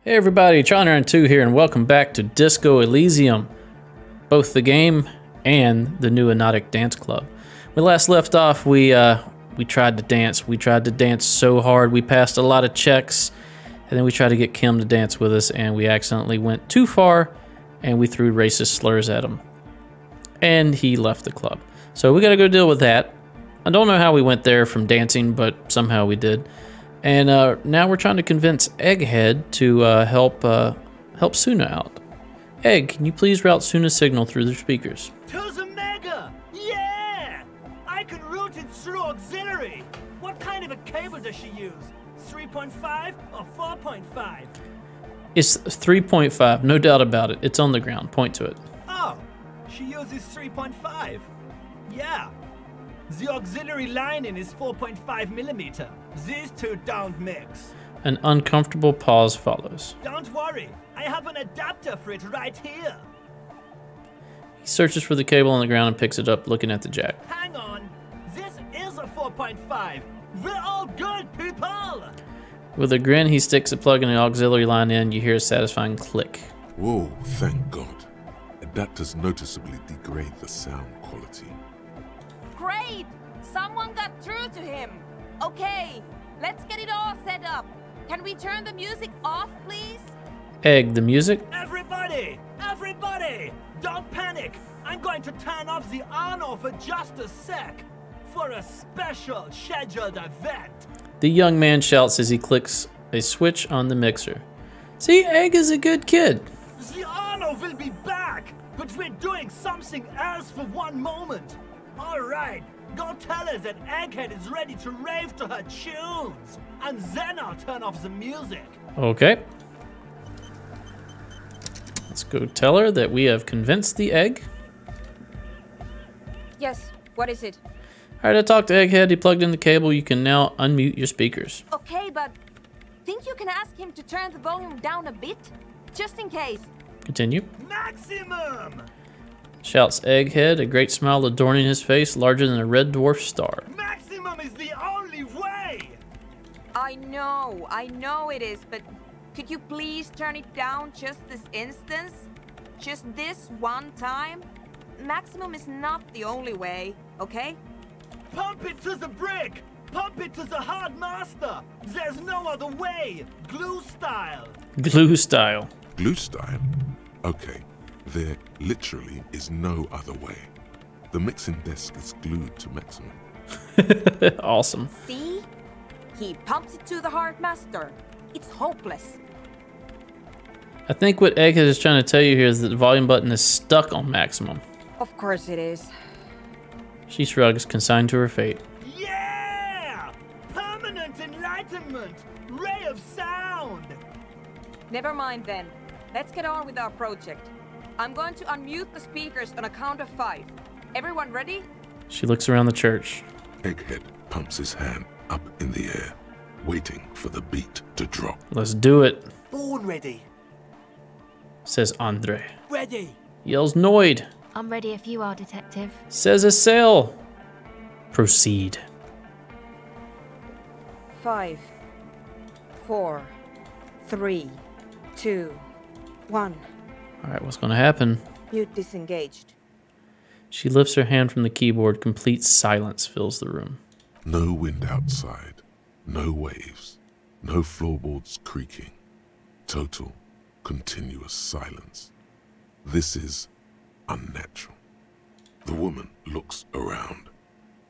Hey everybody, Tron2 here and welcome back to Disco Elysium, both the game and the new Hypnotic Dance Club. We last left off, we tried to dance. We tried to dance so hard, we passed a lot of checks, and then we tried to get Kim to dance with us, and we accidentally went too far, and we threw racist slurs at him. And he left the club. So we gotta go deal with that. I don't know how we went there from dancing, but somehow we did. And now we're trying to convince Egghead to help Suna out. Egg, can you please route Suna's signal through the speakers? To the Mega! Yeah! I can route it through auxiliary. What kind of a cable does she use? 3.5 or 4.5? It's 3.5, no doubt about it. It's on the ground. Point to it. Oh, she uses 3.5. Yeah. The auxiliary lining is 4.5 millimeter. These two don't mix. An uncomfortable pause follows. Don't worry, I have an adapter for it right here. He searches for the cable on the ground and picks it up, looking at the jack. Hang on, this is a 4.5. We're all good, people! With a grin, he sticks the plug in the auxiliary line in. You hear a satisfying click. Whoa, thank God. Adapters noticeably degrade the sound quality. Great! Someone got through to him. Okay, let's get it all set up. Can we turn the music off, please? Egg, the music? Everybody! Everybody! Don't panic! I'm going to turn off the on for just a sec. For a special scheduled event. The young man shouts as he clicks a switch on the mixer. See, Egg is a good kid. The on will be back, but we're doing something else for one moment. All right, go tell her that Egghead is ready to rave to her tunes, and then I'll turn off the music. Okay. Let's go tell her that we have convinced the Egg. Yes, what is it? All right, I talked to Egghead. He plugged in the cable. You can now unmute your speakers. Okay, but think you can ask him to turn the volume down a bit? Just in case. Continue. Maximum! Shouts Egghead, a great smile adorning his face, larger than a red dwarf star. Maximum is the only way! I know it is, but could you please turn it down just this instance? Just this one time? Maximum is not the only way, okay? Pump it to the brick! Pump it to the hard master! There's no other way! Glue style! Glue style. Glue style? Okay, there literally is no other way. The mixing desk is glued to maximum. Awesome. See? He pumps it to the hard master. It's hopeless. I think what Egghead is trying to tell you here is that the volume button is stuck on maximum. Of course it is. She shrugs, consigned to her fate. Yeah! Permanent enlightenment! Ray of sound! Never mind then. Let's get on with our project. I'm going to unmute the speakers on a count of 5. Everyone ready? She looks around the church. Egghead pumps his hand up in the air, waiting for the beat to drop. Let's do it, Born ready. says Andre. Ready. Yells Noid. I'm ready if you are, Detective. Says Assail. Proceed. 5, 4, 3, 2, 1. All right, what's going to happen? Mute disengaged. She lifts her hand from the keyboard. Complete silence fills the room. No wind outside, no waves, no floorboards creaking. Total, continuous silence. This is unnatural. The woman looks around.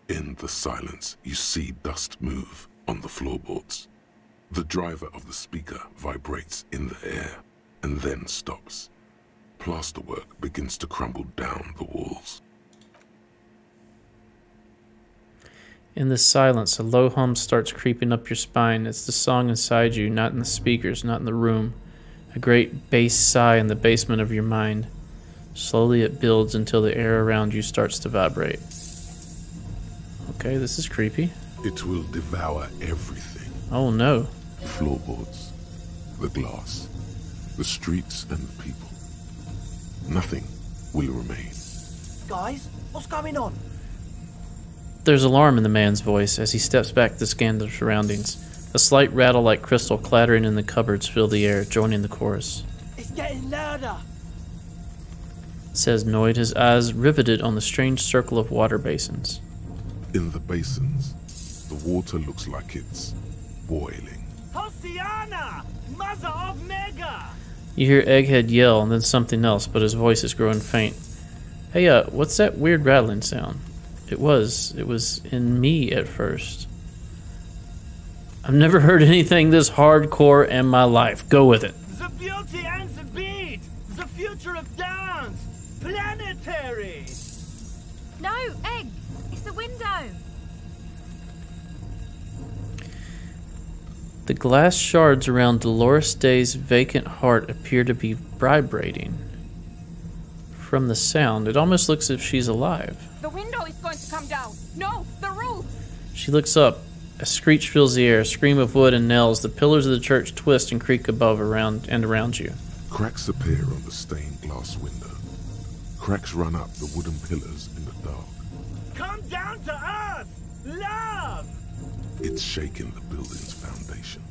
In the silence, you see dust move on the floorboards. The driver of the speaker vibrates in the air and then stops. Plasterwork begins to crumble down the walls. In the silence, a low hum starts creeping up your spine. It's the song inside you, not in the speakers, not in the room. A great bass sigh in the basement of your mind. Slowly it builds until the air around you starts to vibrate. Okay, this is creepy. It will devour everything. Oh no. The floorboards, the glass, the streets and the people. Nothing will remain. Guys, what's going on? There's alarm in the man's voice as he steps back to scan the surroundings. A slight rattle like crystal clattering in the cupboards filled the air, joining the chorus. It's getting louder. Says Noid, his eyes riveted on the strange circle of water basins. In the basins, the water looks like it's boiling. Hosiana! Mother of Mega! You hear Egghead yell and then something else, but his voice is growing faint. Hey, what's that weird rattling sound? It was in me at first. I've never heard anything this hardcore in my life. Go with it. The beauty and the beat! The future of dance! Planetary! No, Egg! It's the window! The glass shards around Dolores Day's vacant heart appear to be vibrating. From the sound, it almost looks as if she's alive. The window is going to come down. No, the roof! She looks up. A screech fills the air, a scream of wood and nails. The pillars of the church twist and creak above around you. Cracks appear on the stained glass window. Cracks run up the wooden pillars in the dark. Come down to us! Love! It's shaking the building's foundation.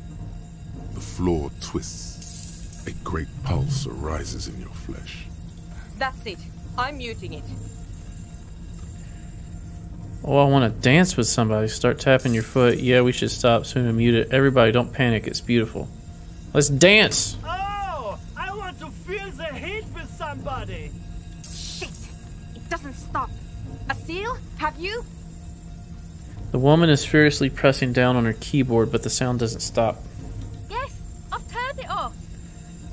The floor twists. A great pulse arises in your flesh. That's it. I'm muting it. Oh, I want to dance with somebody. Start tapping your foot. Yeah, we should stop soon and mute it. Everybody, don't panic. It's beautiful. Let's dance! Oh! I want to feel the heat with somebody! Shit! It doesn't stop. A seal? Have you? The woman is furiously pressing down on her keyboard, but the sound doesn't stop. Yes, I've turned it off.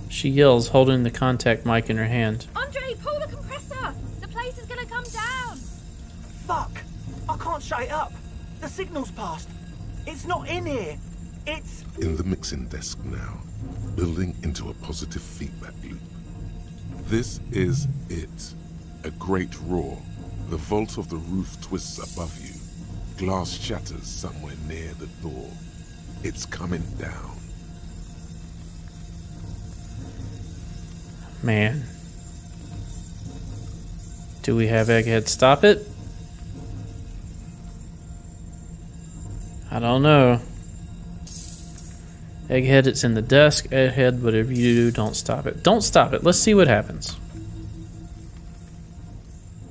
She yells, holding the contact mic in her hand. Andre, pull the compressor. The place is gonna come down. Fuck! I can't shut it up. The signal's passed. It's not in here. It's... In the mixing desk now, building into a positive feedback loop. This is it. A great roar. The vault of the roof twists above you. Glass shatters somewhere near the door. It's coming down. Man. Do we have Egghead stop it? I don't know. Egghead, it's in the desk. Egghead, whatever you do, don't stop it. Don't stop it. Let's see what happens.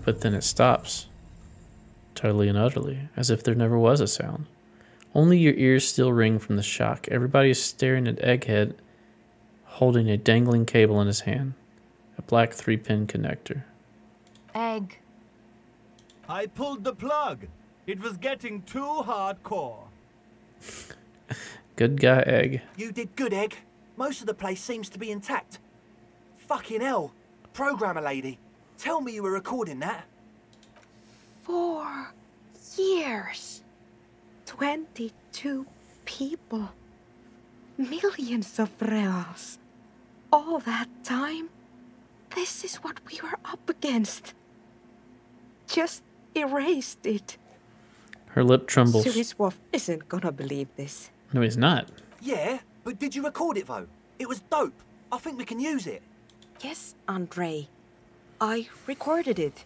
But then it stops. Totally and utterly, as if there never was a sound. Only your ears still ring from the shock. Everybody is staring at Egghead, holding a dangling cable in his hand. A black 3-pin connector. Egg. I pulled the plug. It was getting too hardcore. Good guy, Egg. You did good, Egg. Most of the place seems to be intact. Fucking hell. Programmer lady, tell me you were recording that. 4 years. 22 people. Millions of reals. All that time? This is what we were up against. Just erased it. Her lip trembles. Suliswolf isn't gonna believe this. No, he's not. Yeah, but did you record it though? It was dope. I think we can use it. Yes, Andre. I recorded it.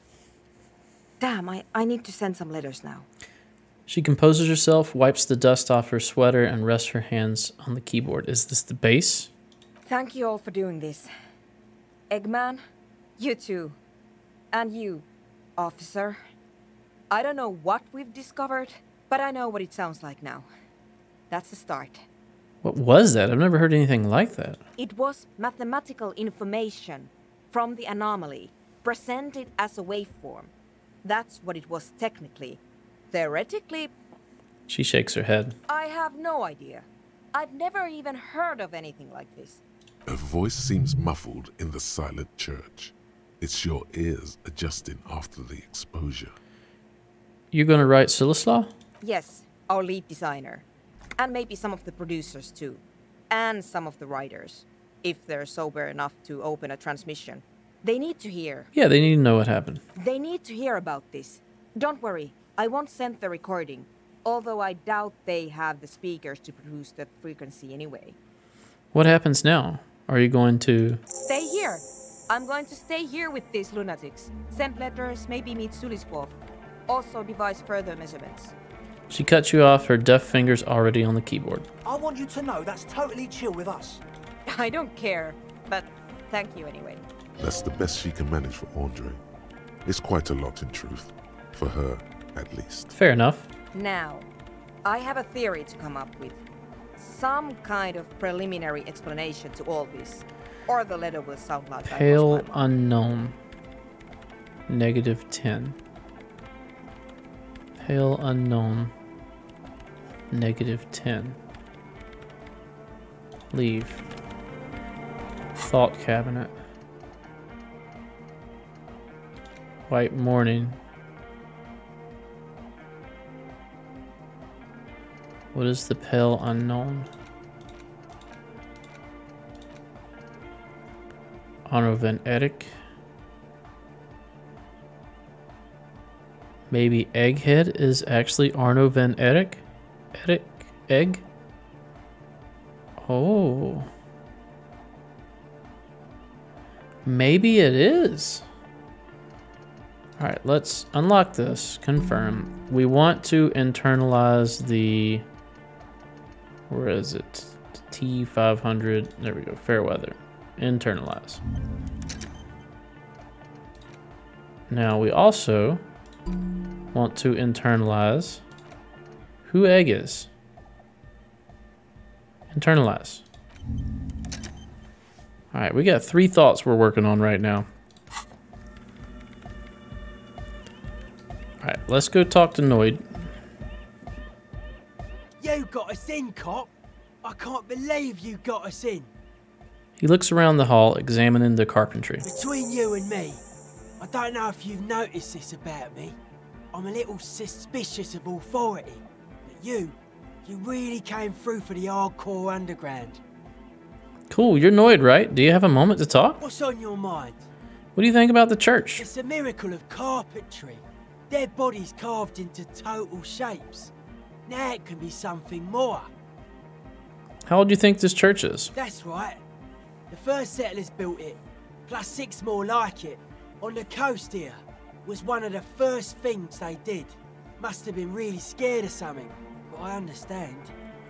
Damn, I need to send some letters now. She composes herself, wipes the dust off her sweater, and rests her hands on the keyboard. Is this the bass? Thank you all for doing this. Eggman, you too. And you, officer. I don't know what we've discovered, but I know what it sounds like now. That's a start. What was that? I've never heard anything like that. It was mathematical information from the anomaly, presented as a waveform. That's what it was technically. Theoretically, She shakes her head. I have no idea. I've never even heard of anything like this. Her voice seems muffled in the silent church. It's your ears adjusting after the exposure. You're going to write Silislaw? Yes, our lead designer. And maybe some of the producers too. And some of the writers. If they're sober enough to open a transmission. They need to hear. Yeah, they need to know what happened. They need to hear about this. Don't worry, I won't send the recording. Although I doubt they have the speakers to produce the frequency anyway. What happens now? Are you going to... Stay here. I'm going to stay here with these lunatics. Send letters, maybe meet Suliswolf. Also devise further measurements. She cuts you off, her deft fingers already on the keyboard. I want you to know that's totally chill with us. I don't care, but thank you anyway. That's the best she can manage for Andre. It's quite a lot in truth. For her, at least. Fair enough. Now, I have a theory to come up with. Some kind of preliminary explanation to all this. Or the letter will sound like I Pale lost my mind. unknown. -10. Pale unknown. -10. Leave. Thought cabinet. White morning. What is the pale unknown? Arno van Erik. Maybe Egghead is actually Arno van Erik? Egg? Oh. Maybe it is. Alright, let's unlock this. Confirm. We want to internalize the... Where is it? T500. There we go. Fairweather. Internalize. Now we also want to internalize who Egg is. Internalize. Alright, we got 3 thoughts we're working on right now. Alright, let's go talk to Noid. You got us in, cop. I can't believe you got us in. He looks around the hall, examining the carpentry. Between you and me, I don't know if you've noticed this about me. I'm a little suspicious of authority. But you really came through for the hardcore underground. Cool, you're Noid, right? Do you have a moment to talk? What's on your mind? What do you think about the church? It's a miracle of carpentry. Dead bodies carved into total shapes. Now it can be something more. How old do you think this church is? That's right. The first settlers built it, plus 6 more like it, on the coast here. Was one of the first things they did. Must have been really scared of something, but I understand.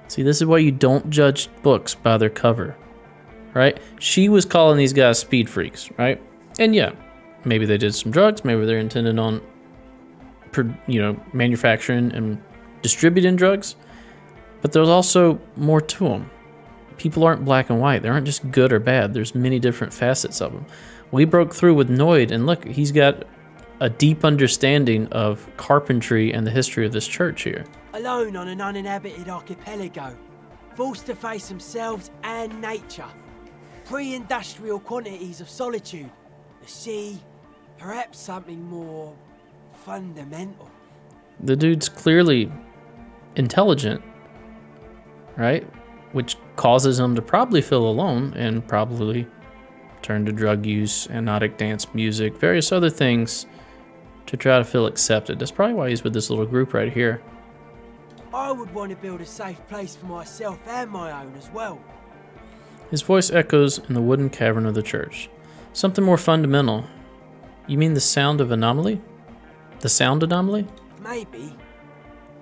See, this is why you don't judge books by their cover, right? She was calling these guys speed freaks, right? And yeah, maybe they did some drugs, maybe they're intended on, manufacturing and distributing drugs, but there's also more to them. People aren't black and white. They aren't just good or bad. There's many different facets of them. We broke through with Noid, and look, he's got a deep understanding of carpentry and the history of this church here. Alone on an uninhabited archipelago, forced to face themselves and nature. Pre-industrial quantities of solitude. The sea, perhaps something more fundamental. The dude's clearly intelligent, right? Which causes him to probably feel alone and probably turn to drug use, hypnotic dance music, various other things to try to feel accepted. That's probably why he's with this little group right here. I would want to build a safe place for myself and my own as well. His voice echoes in the wooden cavern of the church. Something more fundamental. You mean the sound of anomaly? The sound anomaly? Maybe.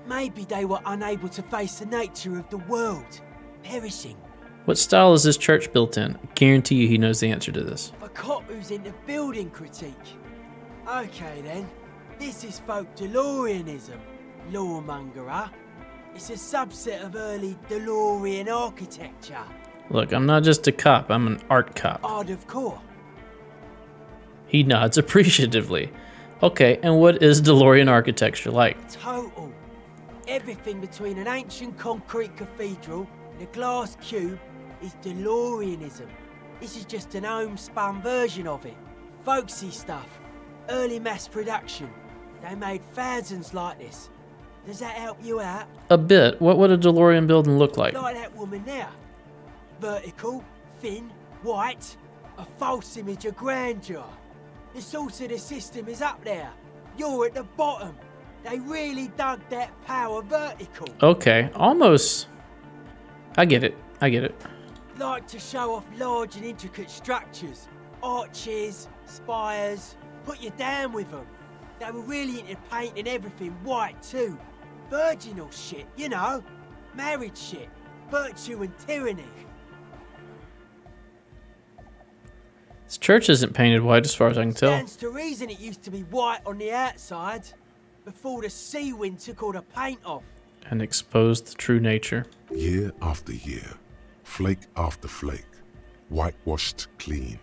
Maybe they were unable to face the nature of the world. Perishing. What style is this church built in? I guarantee you he knows the answer to this. A cop who's into building critique. Okay then. This is folk DeLoreanism. Lawmonger, huh? It's a subset of early DeLorean architecture. Look, I'm not just a cop, I'm an art cop. Art of core. He nods appreciatively. Okay, and what is DeLorean architecture like? Total. Everything between an ancient concrete cathedral and a glass cube is DeLoreanism. This is just an homespun version of it. Folksy stuff. Early mass production. They made thousands like this. Does that help you out? A bit. What would a DeLorean building look like? Like that woman there. Vertical, thin, white. A false image of grandeur. The source of the system is up there. You're at the bottom. They really dug that power vertical. Okay, almost. I get it. I get it. Like to show off large and intricate structures. Arches, spires. Put you down with them. They were really into painting everything white too. Virginal shit, you know. Married shit. Virtue and tyranny. This church isn't painted white as far as I can tell. Stands to reason it used to be white on the outside before the sea wind took all the paint off. And exposed the true nature. Year after year, flake after flake, whitewashed clean,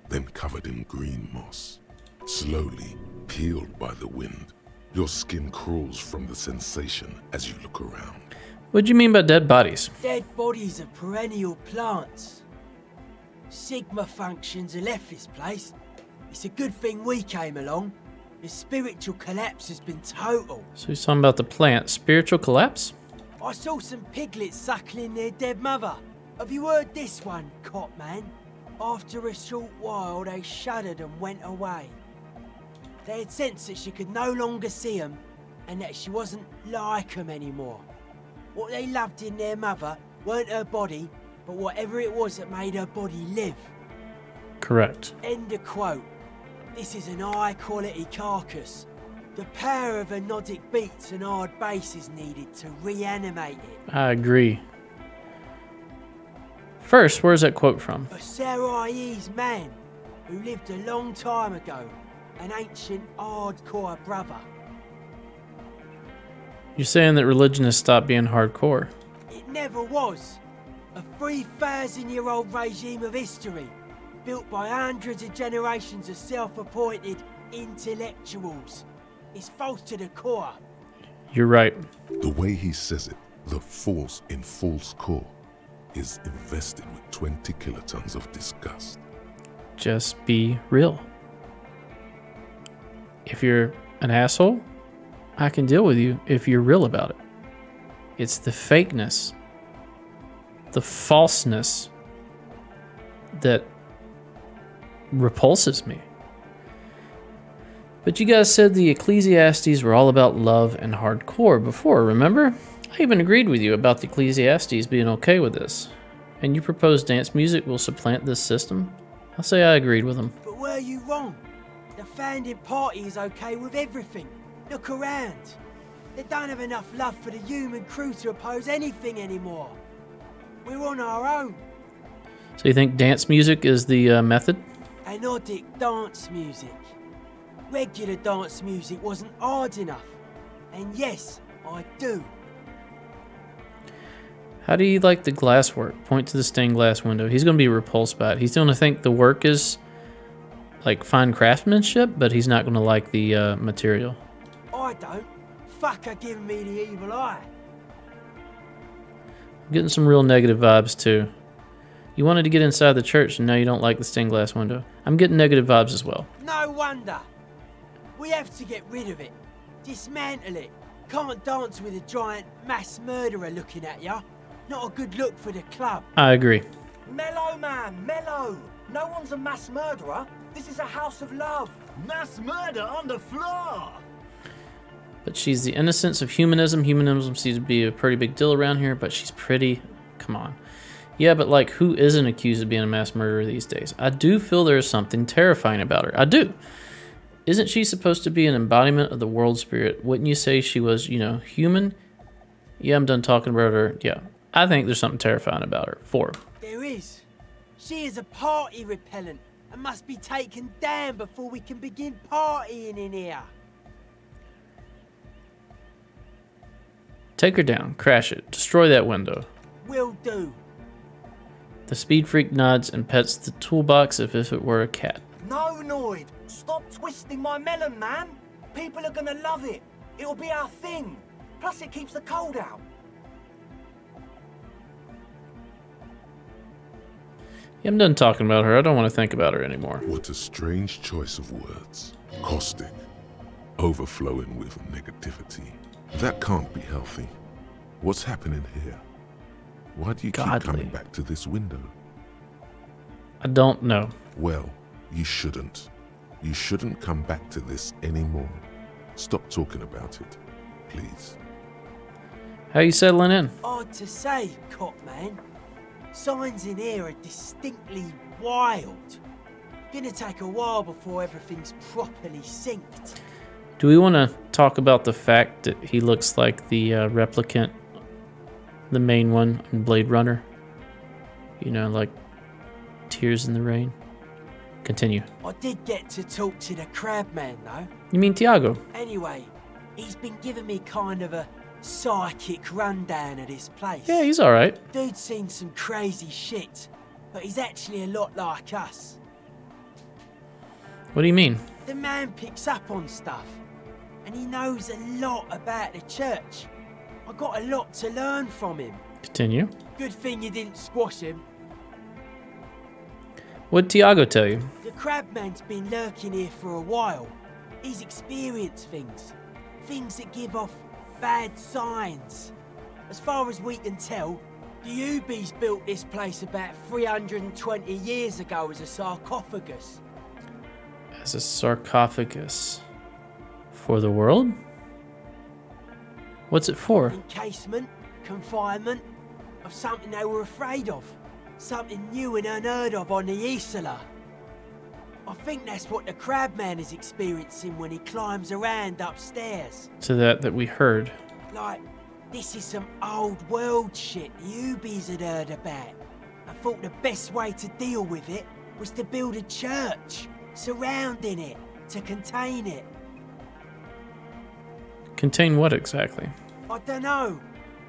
then covered in green moss. Slowly peeled by the wind, your skin crawls from the sensation as you look around. What do you mean by dead bodies? Dead bodies of perennial plants. Sigma functions have left this place. It's a good thing we came along. The spiritual collapse has been total. So he's talking about the plant. Spiritual collapse? I saw some piglets suckling their dead mother. Have you heard this one, Cop Man? After a short while, they shuddered and went away. They had sensed that she could no longer see them and that she wasn't like them anymore. What they loved in their mother weren't her body, but whatever it was that made her body live. Correct. End of quote. This is an high-quality carcass. The power of anodic beats and hard bass is needed to reanimate it. I agree. First, where's that quote from? A Sarai's man who lived a long time ago. An ancient, hardcore brother. You're saying that religion has stopped being hardcore. It never was. A 3,000-year-old regime of history, built by hundreds of generations of self-appointed intellectuals. It's false to the core. You're right. The way he says it, the force in false core, is invested with 20 kilotons of disgust. Just be real. If you're an asshole, I can deal with you if you're real about it. It's the fakeness, the falseness that repulses me. But you guys said the Ecclesiastes were all about love and hardcore before, remember? I even agreed with you about the Ecclesiastes being okay with this. And you proposed dance music will supplant this system? I'll say I agreed with them. But were you wrong? The founding party is okay with everything. Look around. They don't have enough love for the human crew to oppose anything anymore. We're on our own. So you think dance music is the method? Anodic dance music. Regular dance music wasn't hard enough. And yes, I do. How do you like the glass work? Point to the stained glass window. He's going to be repulsed by it. He's going to think the work is like fine craftsmanship, but he's not going to like the material. I don't. Fuck her giving me the evil eye. I'm getting some real negative vibes too. You wanted to get inside the church and now you don't like the stained glass window. I'm getting negative vibes as well. No wonder. We have to get rid of it. Dismantle it. Can't dance with a giant mass murderer looking at ya. Not a good look for the club. I agree. Mellow, man, mellow. No one's a mass murderer. This is a house of love. Mass murder on the floor. But she's the innocence of humanism. Humanism seems to be a pretty big deal around here, but she's pretty. Come on. Yeah, but like, who isn't accused of being a mass murderer these days? I do feel there's something terrifying about her. I do. Isn't she supposed to be an embodiment of the world spirit? Wouldn't you say she was, you know, human? Yeah, I'm done talking about her. Yeah, I think there's something terrifying about her. 4. There is. She is a party repellent and must be taken down before we can begin partying in here. Take her down, crash it, destroy that window. Will do. The speed freak nods and pets the toolbox as if it were a cat. No, Noid. Stop twisting my melon, man. People are gonna love it. It'll be our thing. Plus, it keeps the cold out. Yeah, I'm done talking about her. I don't want to think about her anymore. What a strange choice of words. Caustic, overflowing with negativity. That can't be healthy. What's happening here? Why do you keep coming back to this window? I don't know. Well, you shouldn't. You shouldn't come back to this anymore. Stop talking about it, please. How you settling in? Hard to say, Cop Man. Signs in here are distinctly wild. Gonna take a while before everything's properly synced. Do we want to talk about the fact that he looks like the replicant, the main one in Blade Runner? You know, like Tears in the Rain. Continue. I did get to talk to the Crabman, though. You mean Tiago? Anyway, he's been giving me kind of a psychic rundown of this place. Yeah, he's alright. Dude's seen some crazy shit, but he's actually a lot like us. What do you mean? The man picks up on stuff, and he knows a lot about the church. I got a lot to learn from him. Continue. Good thing you didn't squash him. What'd Tiago tell you? The Crabman's been lurking here for a while. He's experienced things. Things that give off bad signs. As far as we can tell, the Ubies built this place about 320 years ago as a sarcophagus. As a sarcophagus. For the world? What's it for? Encasement, confinement, of something they were afraid of. Something new and unheard of on the Isla. I think that's what the Crabman is experiencing when he climbs around upstairs. To that we heard. Like, this is some old world shit the Ubies had heard about. I thought the best way to deal with it was to build a church surrounding it, to contain it. Contain what exactly? I don't know,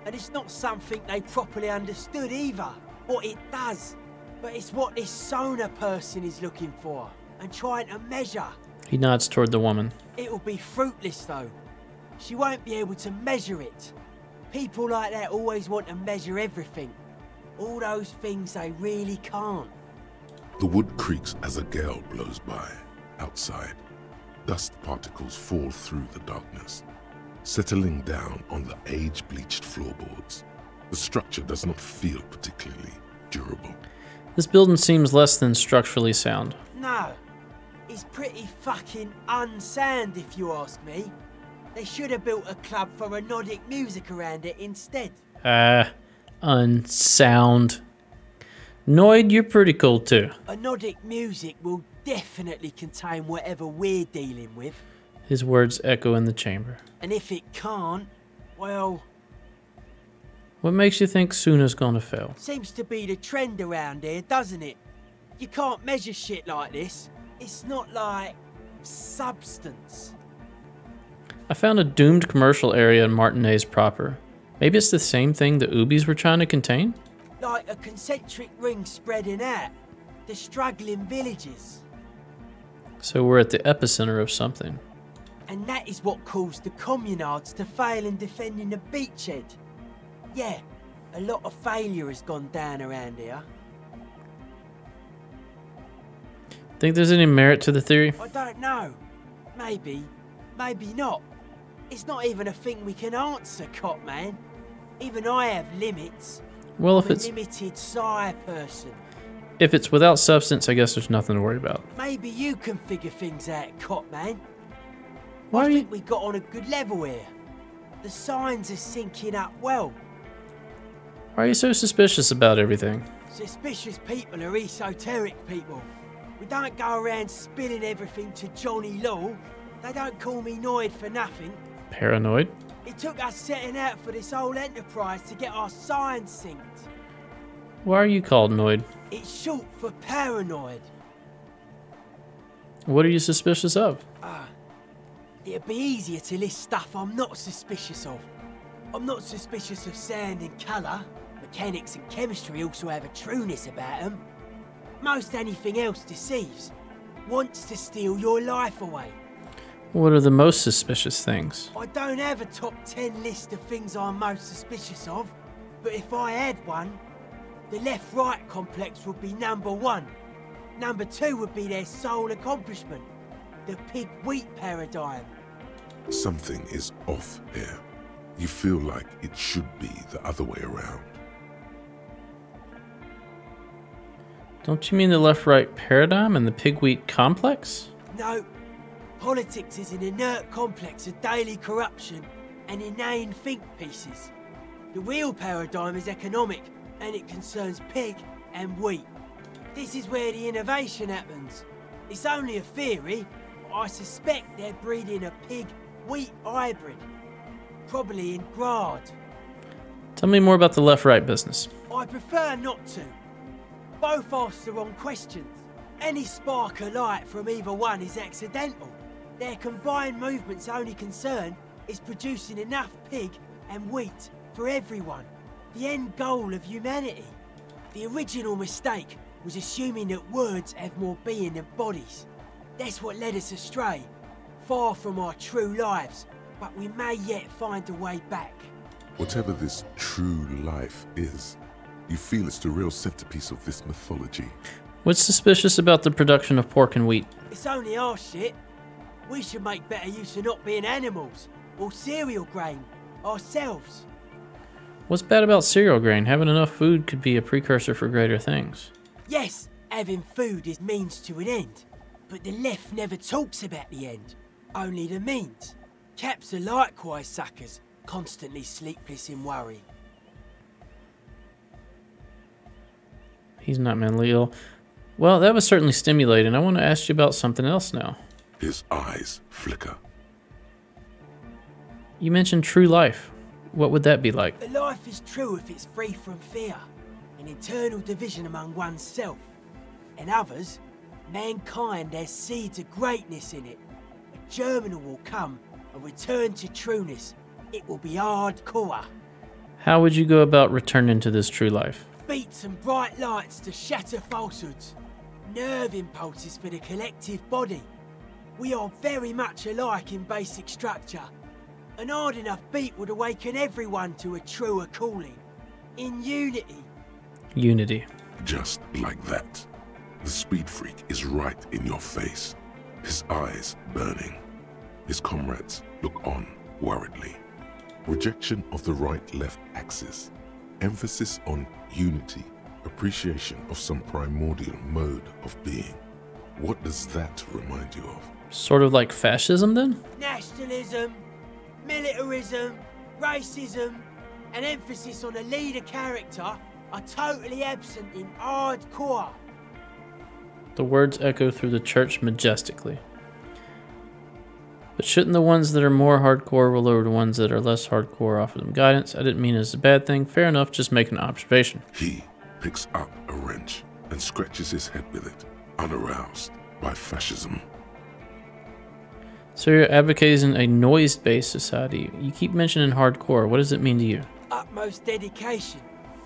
and it's not something they properly understood either, what it does. But it's what this sonar person is looking for, and trying to measure. He nods toward the woman. It'll be fruitless though. She won't be able to measure it. People like that always want to measure everything. All those things they really can't. The wood creaks as a gale blows by. Outside, dust particles fall through the darkness, settling down on the age-bleached floorboards. The structure does not feel particularly durable. This building seems less than structurally sound. No, it's pretty fucking unsound if you ask me. They should have built a club for Nordic music around it instead. Unsound. Noid, you're pretty cool too. Nordic music will definitely contain whatever we're dealing with. His words echo in the chamber. And if it can't, well... What makes you think Suna's gonna fail? Seems to be the trend around here, doesn't it? You can't measure shit like this. It's not like... substance. I found a doomed commercial area in Martinez proper. Maybe it's the same thing the Ubies were trying to contain? Like a concentric ring spreading out. The struggling villages. So we're at the epicenter of something. And that is what caused the communards to fail in defending the beachhead. Yeah, a lot of failure has gone down around here. Think there's any merit to the theory? I don't know. Maybe. Maybe not. It's not even a thing we can answer, Cop Man. Even I have limits. Well, I'm a limited psi person. If it's without substance, I guess there's nothing to worry about. Maybe you can figure things out, Cop Man. Why I think we got on a good level here. The signs are syncing up well. Why are you so suspicious about everything? Suspicious people are esoteric people. We don't go around spilling everything to Johnny Law. They don't call me Noid for nothing. Paranoid? It took us setting out for this whole enterprise to get our signs synced. Why are you called Noid? It's short for paranoid. What are you suspicious of? It'd be easier to list stuff I'm not suspicious of. I'm not suspicious of sound and colour. Mechanics and chemistry also have a trueness about them. Most anything else deceives. Wants to steal your life away. What are the most suspicious things? I don't have a top 10 list of things I'm most suspicious of, but if I had one, the left-right complex would be number 1. Number 2 would be their sole accomplishment, the pig-wheat paradigm. Something is off here. You feel like it should be the other way around. Don't you mean the left-right paradigm and the pig-wheat complex? No. Politics is an inert complex of daily corruption and inane think pieces. The real paradigm is economic, and it concerns pig and wheat. This is where the innovation happens. It's only a theory. I suspect they're breeding a pig-wheat hybrid. Probably in Grad. Tell me more about the left-right business. I prefer not to. Both ask the wrong questions. Any spark of light from either one is accidental. Their combined movement's only concern is producing enough pig and wheat for everyone. The end goal of humanity. The original mistake was assuming that words have more being than bodies. That's what led us astray, far from our true lives, but we may yet find a way back. Whatever this true life is, you feel it's the real centerpiece of this mythology. What's suspicious about the production of pork and wheat? It's only our shit. We should make better use of not being animals, or cereal grain, ourselves. What's bad about cereal grain? Having enough food could be a precursor for greater things. Yes, having food is means to an end. But the left never talks about the end, only the means. Caps are likewise suckers, constantly sleepless in worry. He's not mentally ill. Well, that was certainly stimulating. I want to ask you about something else now. His eyes flicker. You mentioned true life. What would that be like? The life is true if it's free from fear, an internal division among oneself. And others, mankind has seeds of greatness in it. A germinal will come, a return to trueness. It will be hardcore. How would you go about returning to this true life? Beats and bright lights to shatter falsehoods. Nerve impulses for the collective body. We are very much alike in basic structure. An hard enough beat would awaken everyone to a truer calling. In unity. Unity. Just like that. The speed freak is right in your face. His eyes burning. His comrades look on worriedly. Rejection of the right-left axis. Emphasis on unity. Appreciation of some primordial mode of being. What does that remind you of? Sort of like fascism then? Nationalism, militarism, racism, and emphasis on a leader character are totally absent in hardcore. The words echo through the church majestically. But shouldn't the ones that are more hardcore roll over to ones that are less hardcore, offer them guidance? I didn't mean it as a bad thing. Fair enough, just making an observation. He picks up a wrench and scratches his head with it, unaroused by fascism. So you're advocating a noise-based society. You keep mentioning hardcore. What does it mean to you? Utmost dedication.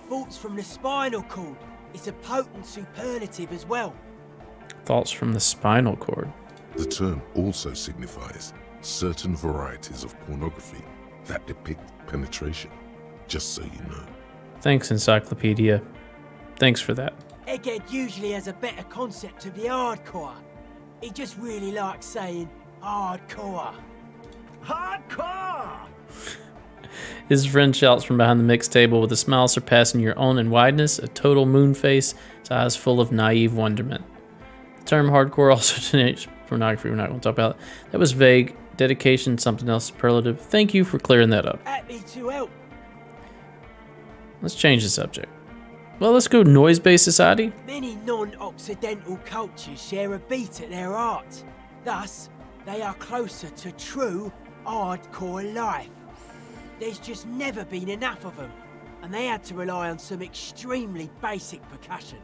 Thoughts from the spinal cord. It's a potent superlative as well. Thoughts from the spinal cord. The term also signifies certain varieties of pornography that depict penetration, just so you know. Thanks, Encyclopedia. Thanks for that. Egghead usually has a better concept of the hardcore. He just really likes saying hardcore. Hardcore! His friend shouts from behind the mixed table with a smile surpassing your own in wideness, a total moon face, his eyes full of naive wonderment. The term hardcore also denotes pornography. We're not going to talk about it. That was vague. Dedication, something else superlative. Thank you for clearing that up. Happy to help. Let's change the subject. Well, let's go noise-based society. Many non-Occidental cultures share a beat at their art. Thus, they are closer to true hardcore life. There's just never been enough of them, and they had to rely on some extremely basic percussion.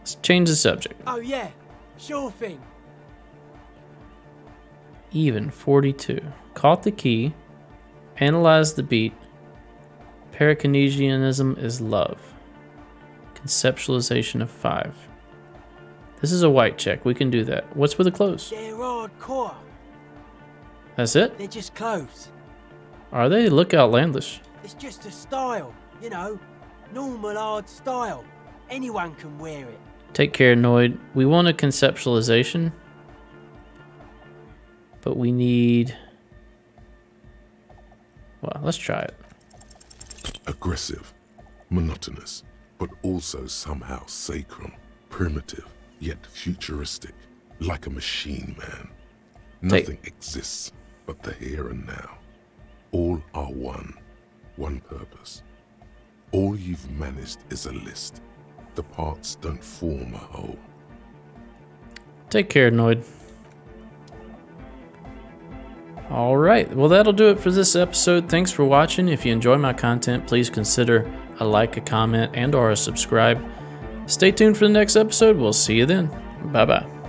Let's change the subject. Oh yeah, sure thing. Even 42. Caught the key. Analyze the beat. Parakinesianism is love. Conceptualization of 5. This is a white check. We can do that. What's with the clothes? They're hardcore. That's it? They're just clothes. Are they? Look outlandish. It's just a style, you know. Normal hard style. Anyone can wear it. Take care, Noid. We want a conceptualization. But we need... Well, let's try it. Aggressive, monotonous, but also somehow sacrum, primitive, yet futuristic, like a machine man. Nothing exists but the here and now. All are one purpose. All you've managed is a list. The parts don't form a whole. Take care, Noid. All right, well, that'll do it for this episode. Thanks for watching. If you enjoy my content, please consider a like, a comment, and or a subscribe. Stay tuned for the next episode. We'll see you then. Bye-bye.